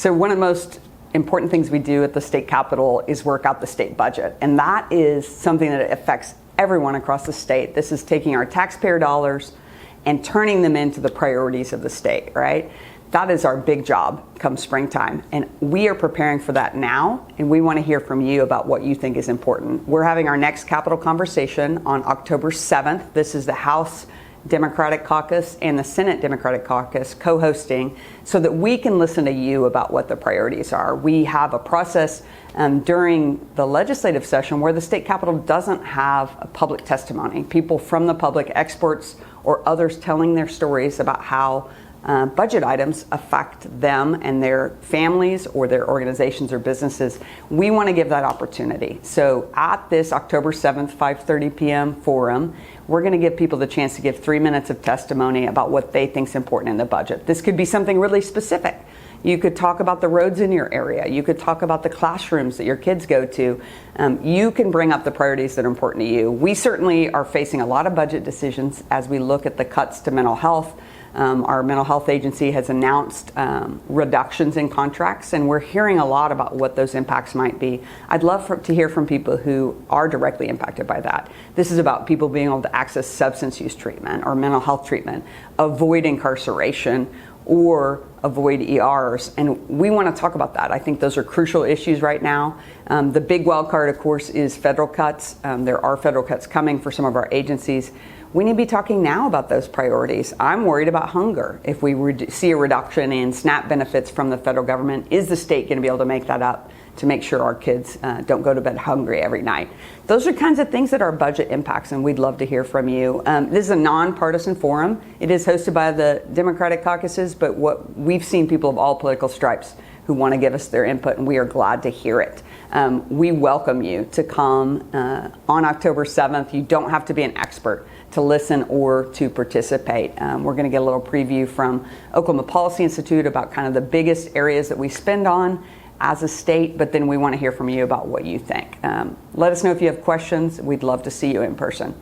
So one of the most important things we do at the state capitol is work out the state budget. And that is something that affects everyone across the state. This is taking our taxpayer dollars and turning them into the priorities of the state, right? That is our big job come springtime. And we are preparing for that now. And we want to hear from you about what you think is important. We're having our next Capitol conversation on October 7th. This is the House Democratic Caucus and the Senate Democratic Caucus co-hosting so that we can listen to you about what the priorities are. We have a process during the legislative session where the state capitol doesn't have a public testimony. People from the public, experts or others telling their stories about how budget items affect them and their families or their organizations or businesses. We want to give that opportunity. So at this October 7th, 5:30 p.m. forum, we're going to give people the chance to give 3 minutes of testimony about what they think is important in the budget. This could be something really specific. You could talk about the roads in your area. You could talk about the classrooms that your kids go to. You can bring up the priorities that are important to you. We certainly are facing a lot of budget decisions as we look at the cuts to mental health. Our mental health agency has announced reductions in contracts, and we're hearing a lot about what those impacts might be. I'd love to hear from people who are directly impacted by that. This is about people being able to access substance use treatment or mental health treatment, avoid incarceration, or avoid ERs. And we want to talk about that. I think those are crucial issues right now. The big wild card, of course, is federal cuts. There are federal cuts coming for some of our agencies. We need to be talking now about those priorities. I'm worried about hunger. If we see a reduction in SNAP benefits from the federal government, is the state going to be able to make that up to make sure our kids don't go to bed hungry every night? Those are kinds of things that our budget impacts, and we'd love to hear from you. This is a nonpartisan forum. It is hosted by the Democratic caucuses, but what we've seen people of all political stripes who want to give us their input, and we are glad to hear it. We welcome you to come on October 7th. You don't have to be an expert to listen or to participate. We're going to get a little preview from Oklahoma Policy Institute about kind of the biggest areas that we spend on as a state, but then we want to hear from you about what you think. Let us know if you have questions. We'd love to see you in person.